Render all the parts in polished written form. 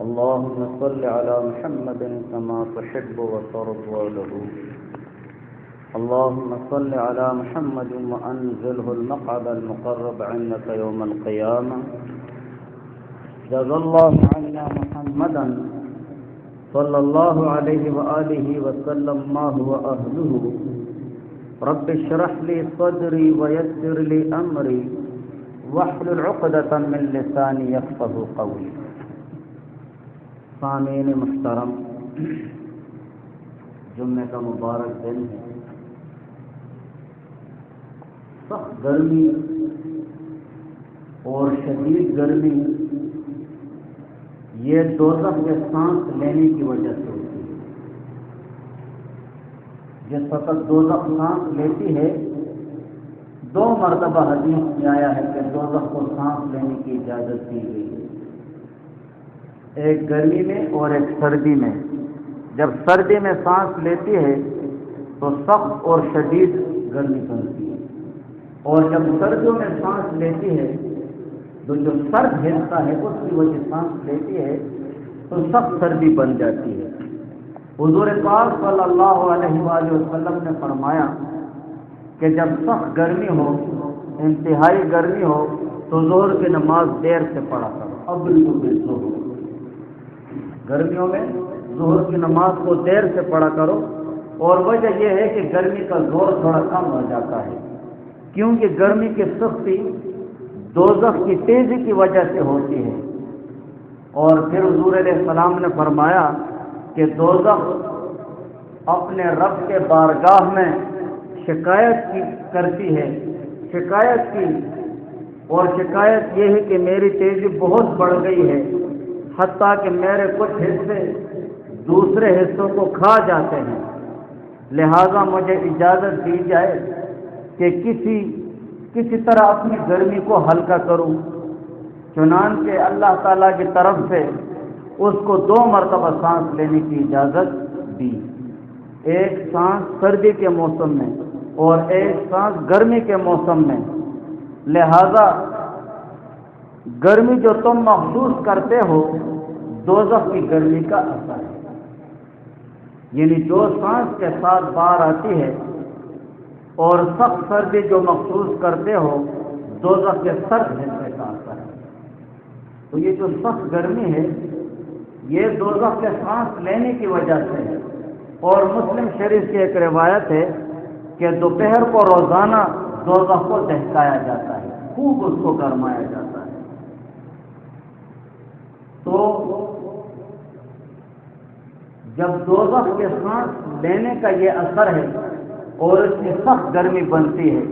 اللهم صل على محمد كما تحب وترضى له. اللهم صل على محمد وأنزله المقعد المقرب عندك يوم القيامة. جزا الله عنا محمدا صلى الله عليه وآله وسلم ما هو أهله. رب اشرح لي صدري ويسر لي أمري واحلل عقدة من لساني يفقهوا قولي. سامعین محترم، جمعے کا مبارک دن ہے. سخت گرمی اور شدید گرمی یہ دوزخ کے سانس لینے کی وجہ سے ہوتی ہے. جس وقت دوزخ سانس لیتی ہے، 2 مرتبہ حدیث میں آیا ہے کہ دوزخ کو سانس لینے کی اجازت دی گئی ہے، ایک گرمی میں اور ایک سردی میں. جب سردی میں سانس لیتی ہے تو سخت اور شدید گرمی بنتی ہے، اور جب سردیوں میں سانس لیتی ہے تو جو سرد حصہ ہے اس کی وجہ سانس لیتی ہے تو سخت سردی بن جاتی ہے. حضور پاک صلی اللہ علیہ وآلہ وسلم نے فرمایا کہ جب سخت گرمی ہو، انتہائی گرمی ہو، تو ظہر کی نماز دیر سے پڑھا کرو. ابریو بالظہر، گرمیوں میں ظہر کی نماز کو دیر سے پڑھا کرو. اور وجہ یہ ہے کہ گرمی کا زور تھوڑا کم ہو جاتا ہے، کیونکہ گرمی کی سختی دوزخ کی تیزی کی وجہ سے ہوتی ہے. اور پھر حضور علیہ السلام نے فرمایا کہ دوزخ اپنے رب کے بارگاہ میں شکایت کرتی ہے، شکایت کی، اور شکایت یہ ہے کہ میری تیزی بہت بڑھ گئی ہے، حتیٰ کہ میرے کچھ حصے دوسرے حصوں کو کھا جاتے ہیں. لہذا مجھے اجازت دی جائے کہ کسی طرح اپنی گرمی کو ہلکا کروں. چنانچہ اللہ تعالیٰ کی طرف سے اس کو 2 مرتبہ سانس لینے کی اجازت دی، ایک سانس سردی کے موسم میں اور ایک سانس گرمی کے موسم میں. لہذا گرمی جو تم محسوس کرتے ہو دوزخ کی گرمی کا اثر ہے. یعنی جو سانس کے ساتھ باہر آتی ہے، اور سخت سردی جو محسوس کرتے ہو دوزخ کے سرد حصے کا اثر ہے. تو یہ جو سخت گرمی ہے یہ دوزخ کے سانس لینے کی وجہ سے ہے. اور مسلم شریف کی ایک روایت ہے کہ دوپہر کو روزانہ دوزخ کو دہکایا جاتا ہے، خوب اس کو گرمایا جاتا ہے. تو جب دوزخ کے سانس لینے کا یہ اثر ہے اور اس کی سخت گرمی بنتی ہے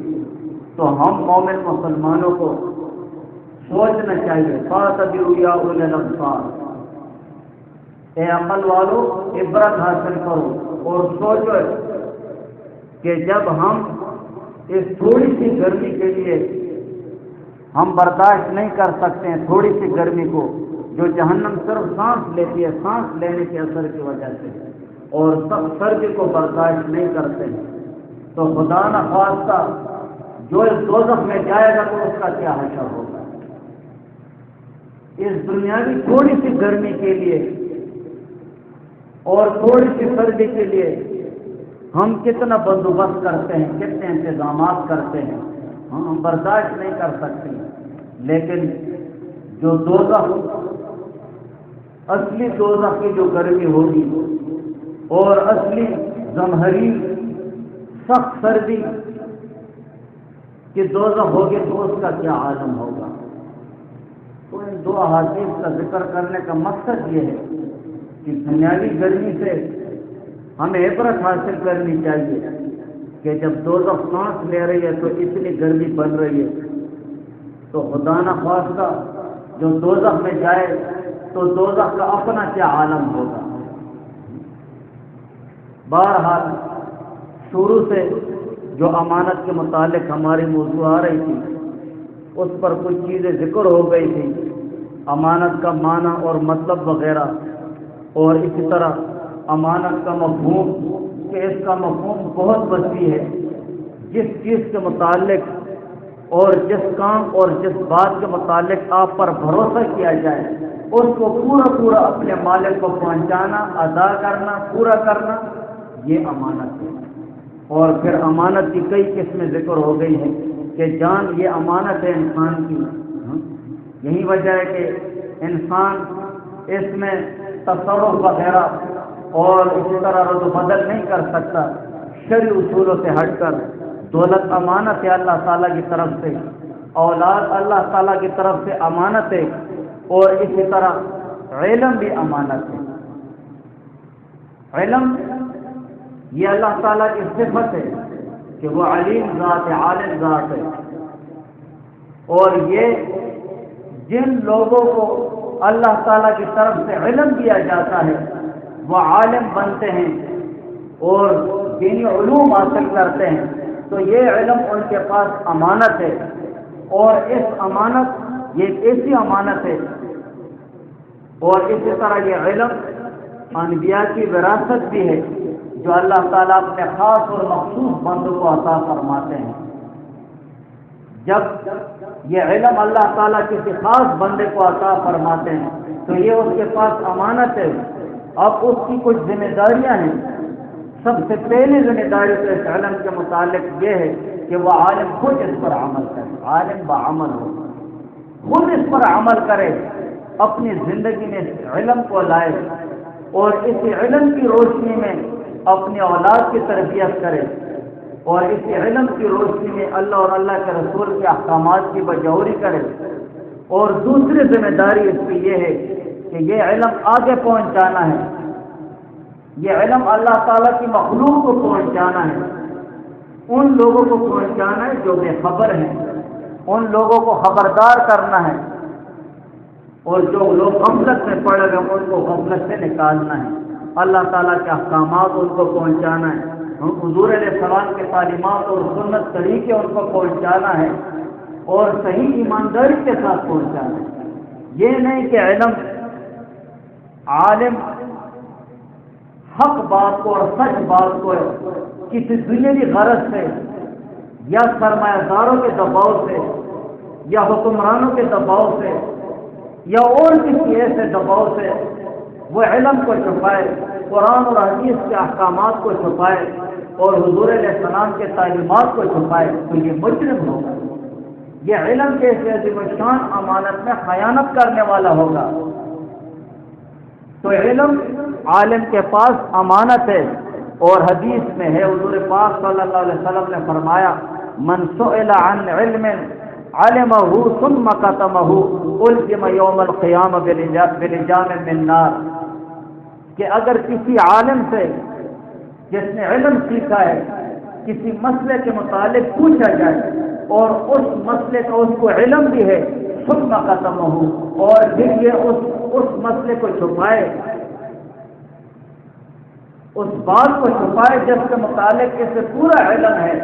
تو ہم مومن مسلمانوں کو سوچنا چاہیے. فَاتَبِعُوا يَا أُولِي الْأَبْصَارِ، اے عقل والو عبرت حاصل کرو اور سوچو کہ جب ہم اس تھوڑی سی گرمی کے لیے ہم برداشت نہیں کر سکتے ہیں، تھوڑی سی گرمی کو جو جہنم صرف سانس لیتی ہے، سانس لینے کے اثر کی وجہ سے، اور سخت سردی کو برداشت نہیں کرتے ہیں، تو خدا نہ خواستہ جو اس دوزخ میں جائے گا تو اس کا کیا حشر ہوگا. اس دنیاوی تھوڑی سی گرمی کے لیے اور تھوڑی سی سردی کے لیے ہم کتنا بندوبست کرتے ہیں، کتنے انتظامات کرتے ہیں، ہم برداشت نہیں کر سکتے. لیکن جو دوزخ، اصلی دوزخ کی جو گرمی ہوگی اور اصلی زمہریر سخت سردی کی دوزخ ہوگی تو اس کا کیا عالم ہوگا. تو ان 2 احادیث کا ذکر کرنے کا مقصد یہ ہے کہ دنیاوی گرمی سے ہمیں عبرت حاصل کرنی چاہیے کہ جب دوزخ سانس لے رہی ہے تو اتنی گرمی بن رہی ہے، تو خدا نہ خواستہ جو دوزخ میں جائے تو دوزخ کا اپنا کیا عالم ہوگا. بہرحال شروع سے جو امانت کے متعلق ہماری موضوع آ رہی تھی اس پر کچھ چیزیں ذکر ہو گئی تھی، امانت کا معنی اور مطلب وغیرہ، اور اسی طرح امانت کا مفہوم کہ اس کا مفہوم بہت وسیع ہے. جس چیز کے متعلق اور جس کام اور جس بات کے متعلق آپ پر بھروسہ کیا جائے اس کو پورا اپنے مالک کو پہنچانا، ادا کرنا، پورا کرنا، یہ امانت ہے۔ اور پھر امانت کی کئی قسمیں ذکر ہو گئی ہیں کہ جان یہ امانت ہے انسان کی۔ یہی وجہ ہے کہ انسان اس میں تصرف وغیرہ اور اسی طرح رد و بدل نہیں کر سکتا شرعی اصولوں سے ہٹ کر۔ دولت امانت ہے اللہ تعالیٰ کی طرف سے، اولاد اللہ تعالیٰ کی طرف سے امانت ہے، اور اسی طرح علم بھی امانت ہے۔ علم یہ اللہ تعالیٰ کی صفت ہے کہ وہ علیم ذات ہے، عالم ذات ہے، اور یہ جن لوگوں کو اللہ تعالیٰ کی طرف سے علم دیا جاتا ہے وہ عالم بنتے ہیں اور دینی علوم حاصل کرتے ہیں، تو یہ علم ان کے پاس امانت ہے۔ اور اس امانت یہ ایک ایسی امانت ہے، اور اسی طرح یہ علم انبیاء کی وراثت بھی ہے جو اللہ تعالیٰ اپنے خاص اور مخصوص بندوں کو عطا فرماتے ہیں۔ جب یہ علم اللہ تعالیٰ کسی خاص بندے کو عطا فرماتے ہیں تو یہ اس کے پاس امانت ہے۔ اب اس کی کچھ ذمہ داریاں ہیں۔ سب سے پہلی ذمہ داری تو اس علم کے متعلق یہ ہے کہ وہ عالم خود اس پر عمل کرے، عالم بعمل ہو، خود اس پر عمل کرے، اپنی زندگی میں اس علم کو لائے اور اس علم کی روشنی میں اپنی اولاد کی تربیت کرے، اور اس علم کی روشنی میں اللہ اور اللہ کے رسول کے احکامات کی بجوری کرے۔ اور دوسری ذمہ داری اس کی یہ ہے کہ یہ علم آگے پہنچانا ہے، یہ علم اللہ تعالیٰ کی مخلوق کو پہنچانا ہے، ان لوگوں کو پہنچانا ہے جو بے خبر ہیں، ان لوگوں کو خبردار کرنا ہے، اور جو لوگ غفلت میں پڑے ہوئے ان کو غفلت سے نکالنا ہے، اللہ تعالیٰ کے احکامات ان کو پہنچانا ہے، حضور علیہ السلام کے تعلیمات اور سنت طریقے ان کو پہنچانا ہے، اور صحیح ایمانداری کے ساتھ پہنچانا ہے۔ یہ نہیں کہ علم عالم حق بات کو اور سچ بات کو کسی دنیاوی غرض سے یا سرمایہ داروں کے دباؤ سے یا حکمرانوں کے دباؤ سے یا اور کسی ایسے دباؤ سے وہ علم کو چھپائے، قرآن اور حدیث کے احکامات کو چھپائے اور حضور علیہ السلام کے تعلیمات کو چھپائے تو یہ مجرم ہوگا، یہ علم کے اس عظیم الشان امانت میں خیانت کرنے والا ہوگا۔ تو علم عالم کے پاس امانت ہے، اور حدیث میں ہے حضور پاک صلی اللہ علیہ وسلم نے فرمایا من سئل عن علم علمه ثم كتمه الزم یوم القیامہ بلجام من نار، کہ اگر کسی عالم سے جس نے علم سیکھا ہے کسی مسئلے کے متعلق پوچھا جائے اور اس مسئلے کا اس کو علم بھی ہے ثم كتمه، اور پھر یہ اس مسئلے کو چھپائے، اس بات کو چھپائے جس کے متعلق اسے پورا علم ہے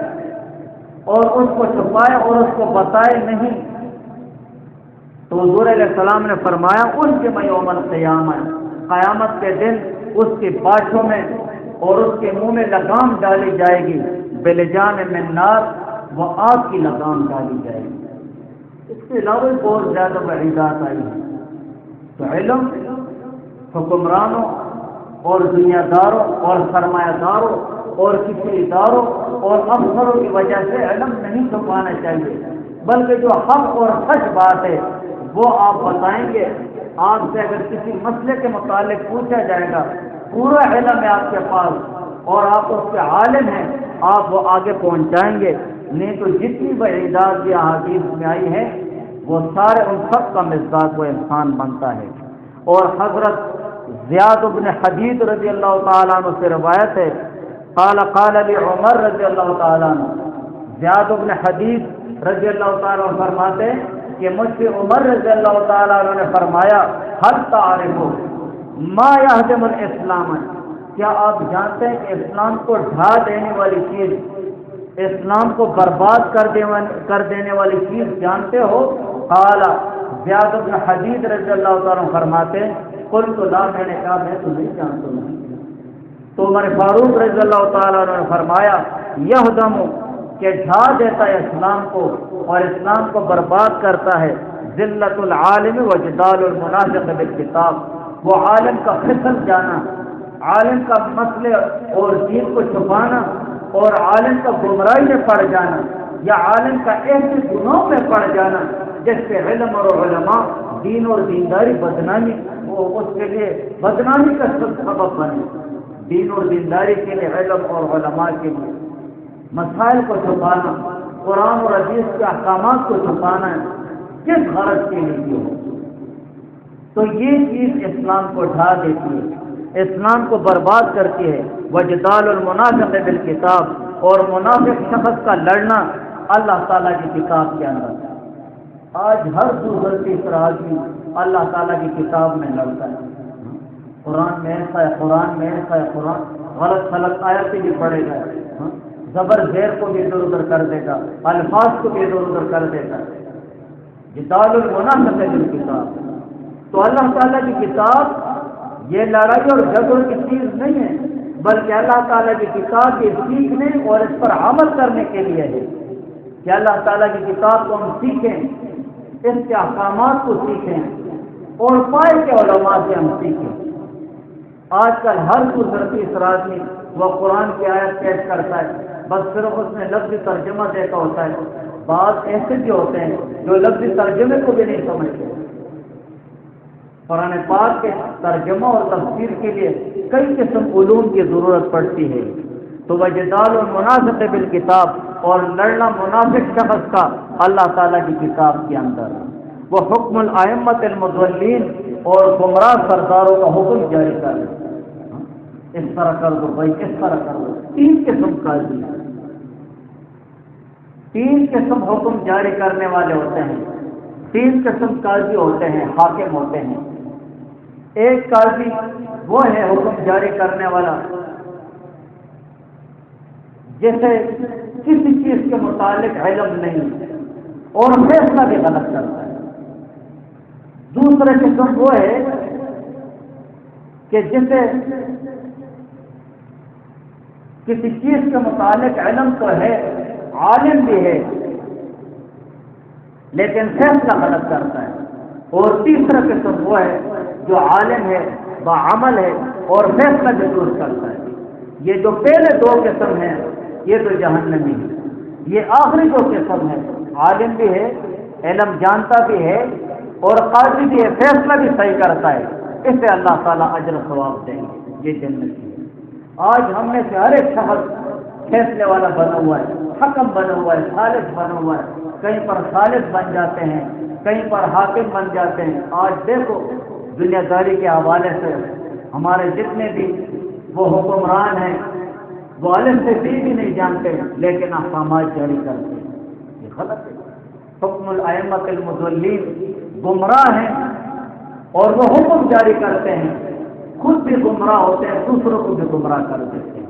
اور اس کو چھپائے اور اس کو بتائے نہیں، تو حضور علیہ السلام نے فرمایا ان کے یوم القیامہ، قیامت کے دن اس کی باچھوں میں اور اس کے منہ میں لگام ڈالی جائے گی، بلجام من نار، وہ آگ کی لگام ڈالی جائے گی۔ اس کے علاوہ بہت زیادہ وعیدات آئی ہیں۔ تو علم حکمرانوں اور دنیا داروں اور سرمایہ داروں اور کسی اداروں اور افسروں کی وجہ سے علم نہیں چھپانا چاہیے، بلکہ جو حق اور سچ بات ہے وہ آپ بتائیں گے۔ آپ سے اگر کسی مسئلے کے متعلق پوچھا جائے گا، پورا علم ہے آپ کے پاس اور آپ اس کے عالم ہیں، آپ وہ آگے پہنچائیں گے، نہیں تو جتنی وعیدات یہ احادیث میں آئی ہے وہ سارے ان سب کا مصداق وہ انسان بنتا ہے۔ اور حضرت زیاد بن حدید رضی اللہ تعالیٰ عنہ سے روایت ہے، قال قال لی عمر رضی اللہ تعالیٰ عنہ، زیاد بن حدید رضی اللہ تعالیٰ عنہ فرماتے ہیں کہ مجھ سے عمر رضی اللہ تعالیٰ عنہ نے فرمایا هل تعرف ما يهدم الاسلام، کیا آپ جانتے ہیں کہ اسلام کو ڈھا دینے والی چیز، اسلام کو برباد کر دینے والی چیز جانتے ہو؟ قال زیاد بن حدید رضی اللہ تعالیٰ عنہ فرماتے ہیں قلت لا، میں نے کہا میں تو نہیں جانتا ہوں۔ تو عمر فاروق رضی اللہ تعالیٰ عنہ نے فرمایا یہدم کہ ڈھا دیتا ہے اسلام کو اور اسلام کو برباد کرتا ہے ذلت العالم و جدال المنافق بالکتاب، وہ عالم کا پھسل جانا، عالم کا مسئلے اور دین کو چھپانا، اور عالم کا گمراہی میں پڑ جانا، یا عالم کا ایسے گناہوں میں پڑ جانا جس سے علم اور علماء، دین اور دینداری بدنامی، وہ اس کے لیے بدنامی کا سبب بنے۔ دین اور دینداری کے لیے، علم اور علماء کے لیے مسائل کو چھپانا، قرآن اور حدیث کے احکامات کو چھپانا ہے، کس غرض کے لیے ہو، تو یہ چیز اسلام کو ڈھا دیتی ہے، اسلام کو برباد کرتی ہے۔ وجدال المنافق بالکتاب، اور منافق شخص کا لڑنا اللہ تعالیٰ کی کتاب کے اندر۔ آج ہر دوسرا تیسرا آدمی اللہ تعالیٰ کی کتاب میں لڑتا ہے، قرآن میں ایسا ہے، قرآن میں ایسا ہے، قرآن غلط غلط آیتیں بھی پڑھے گا، زبر زیر کو بھی ادھر ادھر کر دے گا، الفاظ کو بھی ادھر ادھر کر دے گا۔ جدال المنافق بالکتاب، تو اللہ تعالیٰ کی کتاب یہ لڑائی اور جھگڑوں کی چیز نہیں ہے، بلکہ اللہ تعالیٰ کی کتاب یہ سیکھنے اور اس پر عمل کرنے کے لیے ہے کہ اللہ تعالیٰ کی کتاب کو ہم سیکھیں، اس کے احکامات کو سیکھیں اور پائے کے علماء سے ہم سیکھیں۔ آج کل ہر دوسرا تیسرا آدمی وہ قرآن کی آیت پیش کرتا ہے، بس صرف اس میں لفظی ترجمہ دیتا ہوتا ہے۔ بعض ایسے بھی ہوتے ہیں جو لفظی ترجمے کو بھی نہیں سمجھتے۔ قرآن پاک کے ترجمہ اور تفسیر کے لیے کئی قسم علوم کی ضرورت پڑتی ہے۔ تو وجدال المنافق بالکتاب، اور لڑنا منافق شخص کا اللہ تعالیٰ کی کتاب کے اندر، وہ حکم الائمۃ المضلین، اور گمراہ سرداروں کا حکم جاری کر دے، اس طرح کر دو بھائی، اس طرح کر دو۔ تین قسم قاضی، تین قسم حکم جاری کرنے والے ہوتے ہیں، تین قسم قاضی ہوتے ہیں، حاکم ہوتے ہیں۔ ایک قاضی وہ ہے حکم جاری کرنے والا جیسے کسی چیز کے متعلق علم نہیں اور فیصلہ بھی غلط کرتا ہے۔ دوسرا قسم وہ ہے کہ جسے کسی چیز کے متعلق علم تو ہے، عالم بھی ہے، لیکن فیصلہ غلط کرتا ہے۔ اور تیسرا قسم وہ ہے جو عالم ہے، باعمل ہے اور فیصلہ بھی درست کرتا ہے۔ یہ جو پہلے دو قسم ہیں یہ تو جہنمی ہے۔ یہ آخری دو قسم ہے، عالم بھی ہے، علم جانتا بھی ہے اور قاضی بھی ہے، فیصلہ بھی صحیح کرتا ہے، اسے اللہ تعالیٰ اجر و ثواب دیں گے، یہ جنتی ہے۔ آج ہم میں سے ہر ایک شخص فیصلے والا بنا ہوا ہے، حکم بنا ہوا ہے، ثالث بنا ہوا ہے، کہیں پر ثالث بن جاتے ہیں، کہیں پر حاکم بن جاتے ہیں۔ آج دیکھو دنیا داری کے حوالے سے ہمارے جتنے بھی وہ حکمران ہیں وہ علم سے بھی نہیں جانتے لیکن احکامات جاری کرتے ہیں، یہ غلط ہے۔ حکم الائمۃ المضلین، گمراہ ہیں اور وہ حکم جاری کرتے ہیں، خود بھی گمراہ ہوتے ہیں، دوسروں کو بھی گمراہ کر دیتے ہیں۔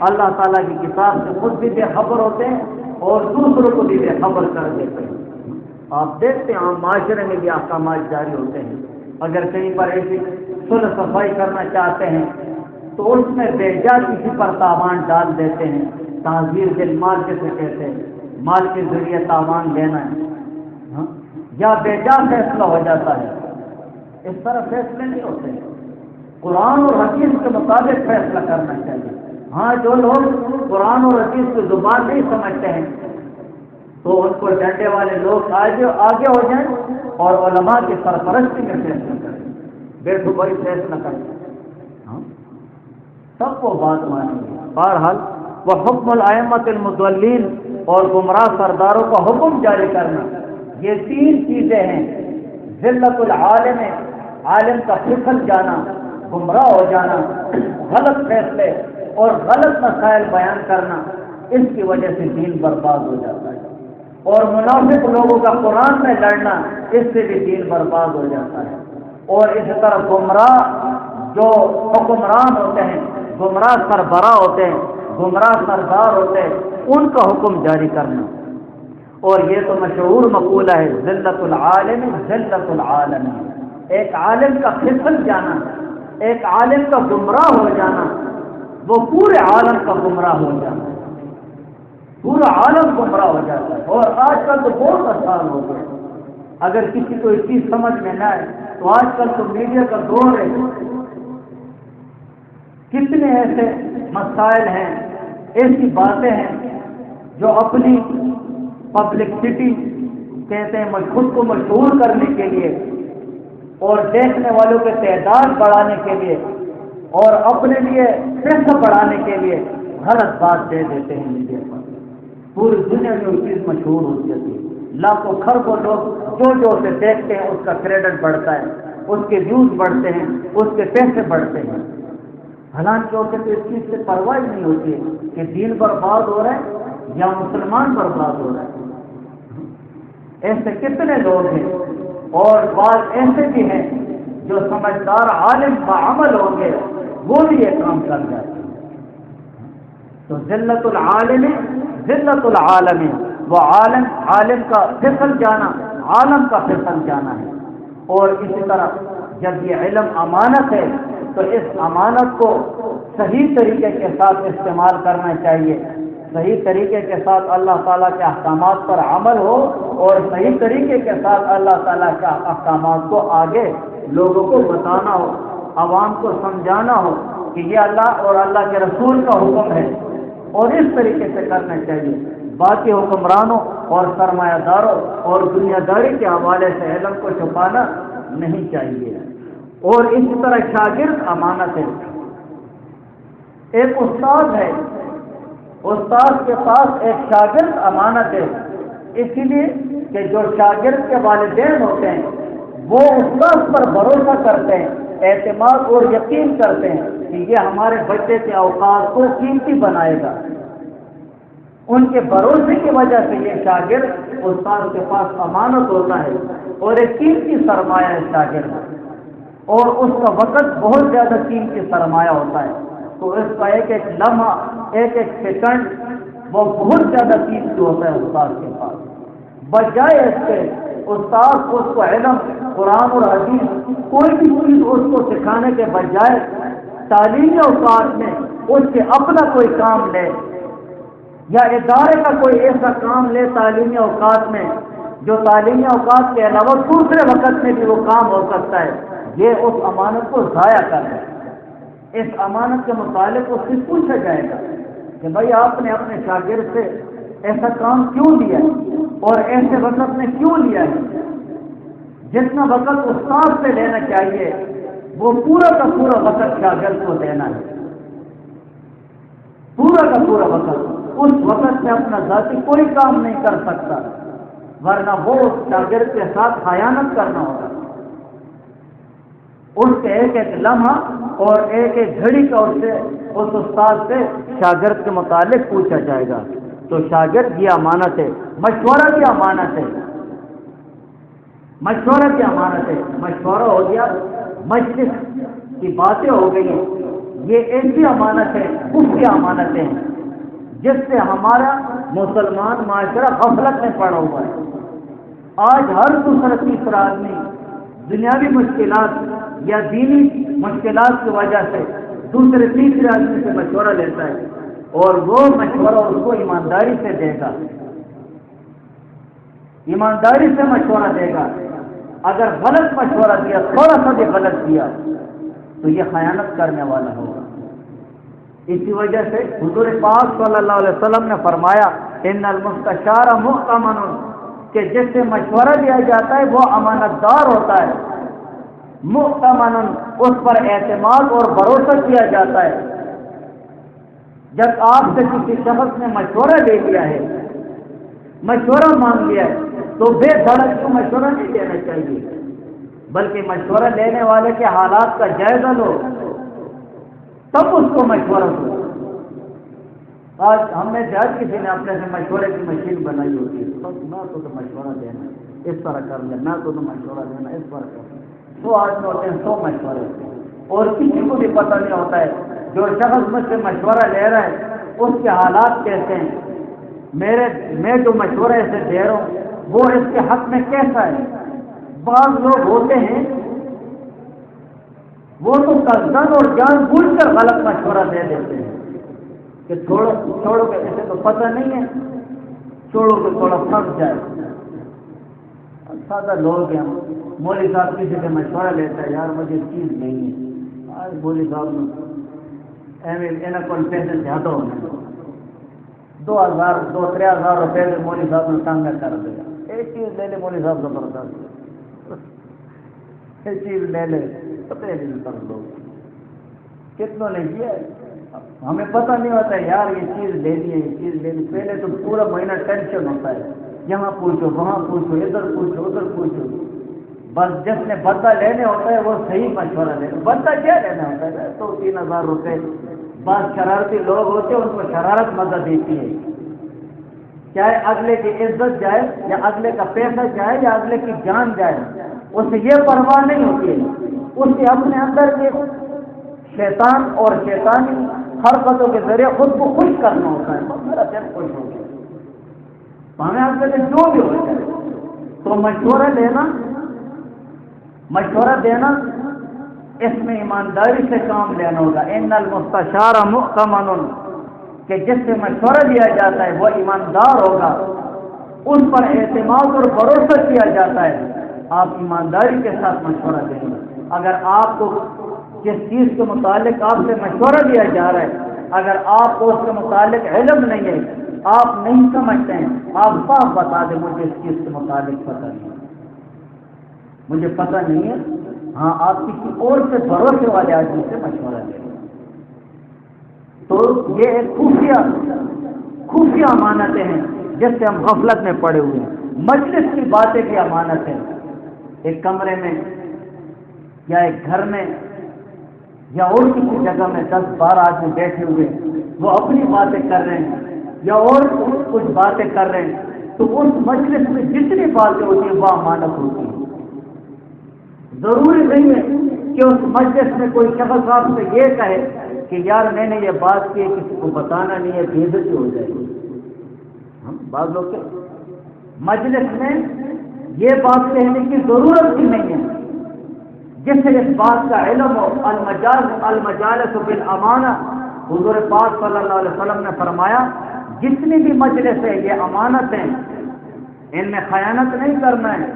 اللہ تعالیٰ کی کتاب سے خود بھی بے خبر ہوتے ہیں اور دوسروں کو بھی بے خبر کر دیتے ہیں۔ آپ دیکھتے ہیں عام معاشرے میں بھی احکامات جاری ہوتے ہیں، اگر کہیں پر ایسی صلح صفائی کرنا چاہتے ہیں تو اس میں بے جا کسی پر تاوان ڈال دیتے ہیں۔ تعزیر بالمال جسے کہتے ہیں، مال کے ذریعے تاوان لینا ہے، یا بے جا فیصلہ ہو جاتا ہے۔ اس طرح فیصلے نہیں ہوتے، قرآن اور حدیث کے مطابق فیصلہ کرنا چاہیے۔ ہاں جو لوگ قرآن اور حدیث کی زبان نہیں سمجھتے ہیں تو ان کو ڈنڈے والے لوگ آگے ہو جائیں اور علماء کی سرپرستی میں فیصلہ کریں، بیٹھو بھائی فیصلہ کریں، سب کو بات مانیں گے۔ بہرحال وہ حکم الائمۃ المضلین اور گمراہ سرداروں کا حکم جاری کرنا، یہ تین چیزیں ہیں، ذلت العالم، عالم کا پھسل جانا، گمراہ ہو جانا، غلط فیصلے اور غلط مسائل بیان کرنا، اس کی وجہ سے دین برباد ہو جاتا ہے۔ اور منافق لوگوں کا قرآن میں لڑنا، اس سے بھی دین برباد ہو جاتا ہے۔ اور اس طرح گمراہ جو حکمران ہوتے ہیں، گمراہ سربراہ ہوتے ہیں، گمراہ سردار ہوتے ہیں، ان کا حکم جاری کرنا۔ اور یہ تو مشہور مقولہ ہے، ذلت العالم ذلت العالم، ایک عالم کا پھسل جانا، ایک عالم کا گمراہ ہو جانا، وہ پورے عالم کا گمراہ ہو جانا، پورا عالم گمراہ ہو جاتا ہے۔ اور آج کل تو بہت آسان ہو گیا، اگر کسی کو ایک چیز سمجھ میں نہ آئے تو آج کل تو میڈیا کا دور ہے، کتنے ایسے مسائل ہیں، ایسی باتیں ہیں جو اپنی پبلکسٹی کہتے ہیں خود کو مشہور کرنے کے لیے اور دیکھنے والوں کے تعداد بڑھانے کے لیے اور اپنے لیے پیسہ بڑھانے کے لیے غلط بات دے دیتے ہیں میڈیا پر، پوری دنیا میں وہ چیز مشہور ہو جاتی ہے، لاکھوں کھربوں لوگ جو اسے دیکھتے ہیں اس کا کریڈٹ بڑھتا ہے، اس کے ویوز بڑھتے ہیں، اس کے پیسے بڑھتے ہیں، حالانکہ اسے تو اس چیز سے پرواہ نہیں ہوتی ہے کہ دین برباد ہو رہا ہے یا مسلمان برباد ہو رہا ہے۔ ایسے کتنے لوگ ہیں، اور بعض ایسے بھی ہیں جو سمجھدار عالم بعمل ہوں گے وہ بھی یہ کام کر جاتے ہیں۔ تو ذلت العالم ذلت العالم، وہ عالم کا پھسل جانا عالم کا پھسل جانا ہے۔ اور اسی طرح جب یہ علم امانت ہے تو اس امانت کو صحیح طریقے کے ساتھ استعمال کرنا چاہیے، صحیح طریقے کے ساتھ اللہ تعالیٰ کے احکامات پر عمل ہو اور صحیح طریقے کے ساتھ اللہ تعالیٰ کے احکامات کو آگے لوگوں کو بتانا ہو، عوام کو سمجھانا ہو کہ یہ اللہ اور اللہ کے رسول کا حکم ہے، اور اس طریقے سے کرنا چاہیے۔ باقی حکمرانوں اور سرمایہ داروں اور دنیا داری کے حوالے سے علم کو چھپانا نہیں چاہیے۔ اور اسی طرح شاگرد امانت ہے۔ ایک استاد ہے، استاد کے پاس ایک شاگرد امانت ہے، اسی لیے کہ جو شاگرد کے والدین ہوتے ہیں وہ استاد پر بھروسہ کرتے ہیں، اعتماد اور یقین کرتے ہیں کہ یہ ہمارے بچے کے اوقات کو قیمتی بنائے گا۔ ان کے بھروسے کی وجہ سے یہ شاگرد استاد کے پاس امانت ہوتا ہے، اور ایک قیمتی سرمایہ ہے شاگرد، اور اس کا وقت بہت زیادہ قیمتی سرمایہ ہوتا ہے، تو اس کا ایک ایک لمحہ ایک ایک سیکنڈ وہ بہت زیادہ قیمتی ہوتا ہے استاد کے پاس۔ بجائے اس کے استاد اس کو علم قرآن اور حدیث کوئی بھی چیز اس کو سکھانے کے بجائے تعلیمی اوقات میں اس کے اپنا کوئی کام لے یا ادارے کا کوئی ایسا کام لے تعلیمی اوقات میں جو تعلیمی اوقات کے علاوہ دوسرے وقت میں بھی وہ کام ہو سکتا ہے، یہ اس امانت کو ضائع کر رہا ہے۔ اس امانت کے متعلق اس سے پوچھا جائے گا کہ بھائی آپ نے اپنے شاگرد سے ایسا کام کیوں لیا اور ایسے وقت میں کیوں لیا ہے؟ جتنا وقت استاد سے لینا چاہیے وہ پورا کا پورا وقت شاگرد کو دینا ہے، پورا کا پورا وقت۔ اس وقت میں اپنا ذاتی کوئی کام نہیں کر سکتا، ورنہ وہ شاگرد کے ساتھ خیانت کرنا ہوگا۔ اس کے ایک ایک لمحہ اور ایک ایک گھڑی کا اس استاد سے شاگرد کے متعلق پوچھا جائے گا۔ تو شاگرد یہ امانت ہے۔ مشورہ کی امانت ہے، مشورہ کی امانت ہے۔ مشورہ ہو گیا، مجلس کی باتیں ہو گئی ہیں، یہ ایسی امانت ہے، خفیہ امانتیں ہیں جس سے ہمارا مسلمان معاشرہ غفلت میں پڑا ہوا ہے۔ آج ہر دوسرا تیسرا آدمی دنیاوی مشکلات یا دینی مشکلات کی وجہ سے دوسرے تیسرے آدمی سے مشورہ لیتا ہے، اور وہ مشورہ اس کو ایمانداری سے دے گا، ایمانداری سے مشورہ دے گا۔ اگر غلط مشورہ دیا، تھوڑا سا بھی غلط دیا، تو یہ خیانت کرنے والا ہوگا۔ اسی وجہ سے حضور پاک صلی اللہ علیہ وسلم نے فرمایا ان المستشار مؤتمن، کہ جس سے مشورہ دیا جاتا ہے وہ امانت دار ہوتا ہے، مؤتمن اس پر اعتماد اور بھروسہ کیا جاتا ہے۔ جب آپ سے کسی شخص نے مشورہ لے لیا ہے، مشورہ مانگ لیا ہے، تو بے دھڑک کو مشورہ نہیں لینا چاہیے، بلکہ مشورہ لینے والے کے حالات کا جائزہ لو، تب اس کو مشورہ دو۔ آج ہم نے جب کسی نے اپنے سے مشورے کی مشین بنائی ہوتی ہے، تو نہ تو مشورہ دینا اس طرح کر لیں، نہ تو مشورہ دینا اس طرح کر لیں۔ 100 آدمی ہوتے ہیں، 100 مشورے ہوتے ہیں، اور کسی کو بھی پتہ نہیں ہوتا ہے جو شخص مجھ سے مشورہ لے رہا ہے اس کے حالات کیسے ہیں، میں جو مشورہ اسے دے رہا ہوں وہ اس کے حق میں کیسا ہے۔ بعض لوگ ہوتے ہیں وہ تو قصداً اور جان بوجھ کر غلط مشورہ دے دیتے ہیں کہ چھوڑو کہ اسے تو پتہ نہیں ہے چھوڑو کہ تھوڑا پھنس جائے. سادہ لوگ ہیں, مولوی صاحب کسی سے مشورہ لیتا ہے, یار مجھے چیز نہیں ہے. آج مولوی صاحب نے یہاں کو پیسے زیادہ ہونے 2,000-3,000 روپے میں مولوی صاحب نے تنگ کر دیا. ایک چیز لے لے مولوی صاحب زبردست, ایک چیز لے لے پتہ نہیں کر لوگ کتنوں نے کیا ہے. ہمیں پتہ نہیں ہوتا ہے یار یہ چیز لینی ہے, یہ چیز لینی. پہلے تو پورا مہینہ ٹینشن ہوتا ہے, یہاں پوچھو وہاں پوچھو ادھر پوچھو ادھر پوچھو. بس جس نے بدلہ لینے ہوتا ہے وہ صحیح مشورہ لینا. بدلہ کیا لینا ہوتا ہے 2-3,000 روپے. بعض شرارتی لوگ ہوتے ہیں, ان کو شرارت مزہ دیتی ہے, چاہے اگلے کی عزت جائے یا اگلے کا پیسہ جائے یا اگلے کی جان جائے, اسے یہ پرواہ نہیں ہوتی ہے. اس کے اپنے اندر کے شیطان اور شیطانی حرکتوں کے ذریعے خود کو خوش کرنا ہوتا ہے. میرا دل خوش ہو گیا, ہمیں آپ سے جو بھی ہو جائے. تو مشورہ دینا اس میں ایمانداری سے کام لینا ہوگا. ان المستشار مؤتمن, کہ جس سے مشورہ دیا جاتا ہے وہ ایماندار ہوگا, اس پر اعتماد اور بھروسہ کیا جاتا ہے. آپ ایمانداری کے ساتھ مشورہ دیں گے. اگر آپ کو جس چیز کے متعلق آپ سے مشورہ دیا جا رہا ہے, اگر آپ کو اس کے متعلق علم نہیں ہے, آپ نہیں سمجھتے ہیں, آپ صاف بتا دیں مجھے اس چیز کے متعلق پتہ نہیں, مجھے پتہ نہیں ہے. ہاں آپ کسی اور سے بھروسے والے آدمی سے مشورہ لیں. تو یہ ایک خفیہ امانتیں ہیں جس سے ہم غفلت میں پڑے ہوئے ہیں. مجلس کی باتیں کی امانت ہے. ایک کمرے میں یا ایک گھر میں یا اور کسی جگہ میں 10-12 آدمی بیٹھے ہوئے, وہ اپنی باتیں کر رہے ہیں یا اور کچھ باتیں کر رہے ہیں, تو اس مجلس میں جتنی باتیں ہوتی ہیں وہ امانت ہوتی ہیں. ضروری نہیں ہے کہ اس مجلس میں کوئی شخص آپ سے یہ کہے کہ یار میں نے یہ بات کی, کسی کو بتانا نہیں ہے, بے عزتی ہو جائے گی. بعض لوگ کے مجلس میں یہ بات کہنے کی ضرورت ہی نہیں ہے. جس سے اس بات کا علم ہو, المجالس بالامانہ. حضور پاک صلی اللہ علیہ وسلم نے فرمایا جتنی بھی مجلس ہے یہ امانت ہیں, ان میں خیانت نہیں کرنا ہے.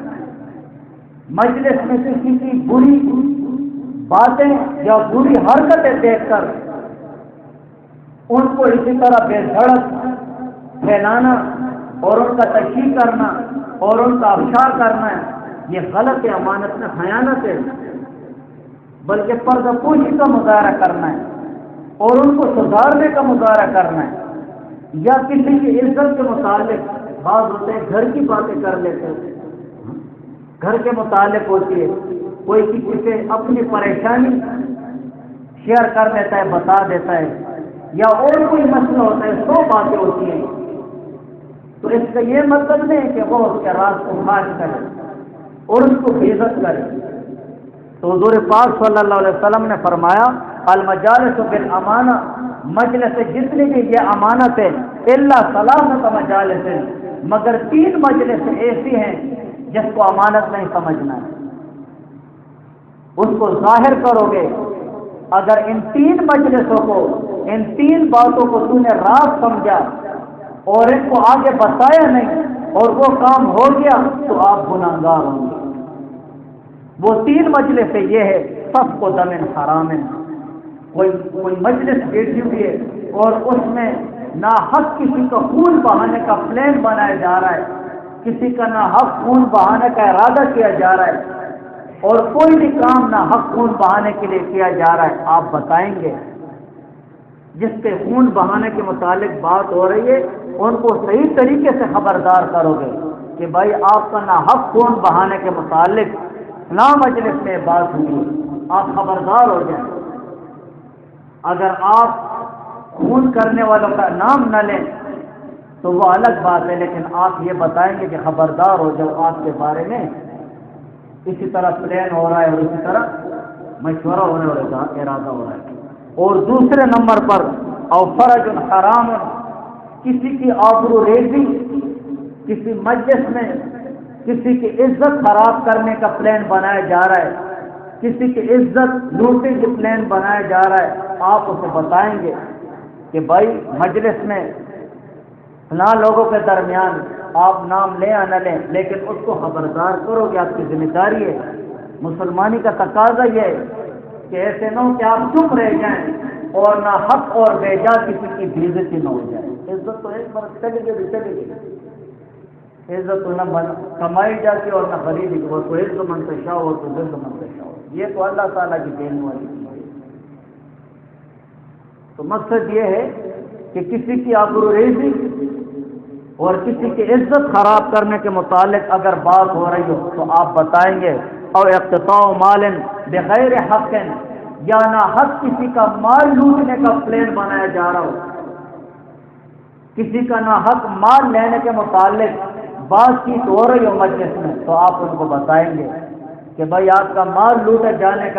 مجلس میں کسی کی بری باتیں یا بری حرکتیں دیکھ کر ان کو اسی طرح بے دھڑک پھیلانا اور ان کا تشہیر کرنا اور ان کا افشا کرنا ہے, یہ غلط ہے, امانت میں خیانت ہے. بلکہ پردہ پوشی کا مظاہرہ کرنا ہے اور ان کو سدھارنے کا مظاہرہ کرنا ہے. یا کسی کی عزت کے متعلق بعض ہوتے ہیں گھر کی باتیں کر لیتے ہیں, گھر کے متعلق ہوتی ہے, کوئی کسی سے اپنی پریشانی شیئر کر لیتا ہے, بتا دیتا ہے, یا اور کوئی مسئلہ ہوتا ہے, 100 باتیں ہوتی ہیں. تو اس کا یہ مطلب نہیں ہے کہ وہ اس کے راز کو فاش کرے اور اس کو بے عزت کرے. تو حضور پاک صلی اللہ علیہ وسلم نے فرمایا المجالس بالامانہ, مجلس جتنی بھی یہ امانت ہے, الا ثلاثۃ مجالس, مگر 3 مجلس ایسی ہیں جس کو امانت نہیں سمجھنا ہے. اس کو ظاہر کرو گے. اگر ان 3 مجلسوں کو, ان 3 باتوں کو تو نے راز سمجھا اور ان کو آگے بتایا نہیں اور وہ کام ہو گیا تو آپ گناہگار ہوں گے. وہ 3 مجلس یہ ہے سب کو دم حرام. کوئی مجلس بیٹھی ہوئی ہے اور اس میں ناحق کسی کا خون بہانے کا پلان بنایا جا رہا ہے, کسی کا ناحق خون بہانے کا ارادہ کیا جا رہا ہے, اور کوئی بھی کام ناحق خون بہانے کے لیے کیا جا رہا ہے, آپ بتائیں گے. جس کے خون بہانے کے متعلق بات ہو رہی ہے ان کو صحیح طریقے سے خبردار کرو گے کہ بھائی آپ کا ناحق خون بہانے کے متعلق نا مجلس میں بات ہوئی, آپ خبردار ہو جائیں. اگر آپ خون کرنے والوں کا نام نہ لیں تو وہ الگ بات ہے, لیکن آپ یہ بتائیں گے کہ خبردار ہو جاؤ, آپ کے بارے میں اسی طرح پلان ہو رہا ہے اور اسی طرح مشورہ ہونے والے کا ارادہ ہو رہا ہے. اور دوسرے نمبر پر او فرج حرام, کسی کی آبرو ریزی, کسی مجلس میں کسی کی عزت خراب کرنے کا پلان بنایا جا رہا ہے, کسی کی عزت لوٹنے کا پلان بنایا جا رہا ہے, آپ اسے بتائیں گے کہ بھائی مجلس میں فلاں لوگوں کے درمیان آپ نام لیں یا نہ لیں، لیکن اس کو خبردار کرو گے، آپ کی ذمہ داری ہے۔ مسلمانی کا تقاضا یہ ہے کہ ایسے نہ ہو کہ آپ چپ رہ جائیں اور نہ حق اور بے جا کسی کی بے عزتی نہ ہو جائے۔ عزت تو ایک بار چلی گئی، چلی گئی، عزت تو نہ کمائی جاتی اور نہ خریدی، اور تو عزت منتشا ہو تو ذل منتشا ہو، یہ تو اللہ تعالیٰ کی دینے والی چیز ہے۔ تو مقصد یہ ہے کہ کسی کی آبروریزی اور کسی کی عزت خراب کرنے کے متعلق اگر بات ہو رہی ہو تو آپ بتائیں گے، اور اقتطاع مال بغیر حق، یا نہ حق کسی کا مال لوٹنے کا پلان بنایا جا رہا ہو، کسی کا نہ حق مال لینے کے متعلق بات چیت ہو رہی ہو مجلس میں، تو آپ ان کو بتائیں گے کہ بھائی آپ کا مال لوٹ جانے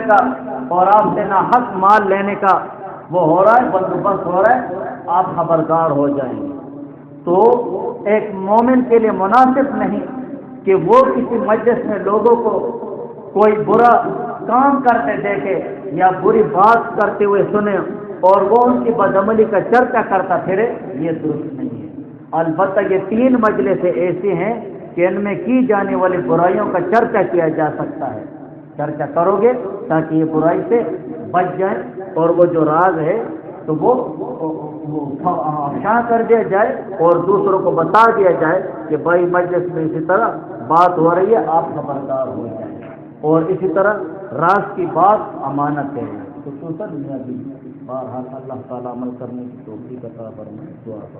کا اور آپ سے نہ حق مال لینے کا وہ ہو رہا ہے، بندوبست ہو رہا ہے، آپ خبردار ہو جائیں گے۔ تو ایک مومن کے لیے مناسب نہیں کہ وہ کسی مجلس میں لوگوں کو کوئی برا کام کرتے دیکھے یا بری بات کرتے ہوئے سنے اور وہ ان کی بدعملی کا چرچا کرتا پھرے، یہ درست نہیں ہے۔ البتہ یہ 3 مجلسیں ایسی ہیں کہ ان میں کی جانے والی برائیوں کا چرچا کیا جا سکتا ہے۔ چرچا کرو گے تاکہ یہ برائی سے بچ جائیں، اور وہ جو راز ہے تو وہ افشاں کر دیا جائے اور دوسروں کو بتا دیا جائے کہ بھائی مجلس میں اسی طرح بات ہو رہی ہے، آپ خبردار ہو جائیں۔ اور اسی طرح راز کی بات امانت ہے، خصوصاً بہرحال اللہ تعالیٰ عمل کرنے کی توفیق عطا فرمائے۔ دعا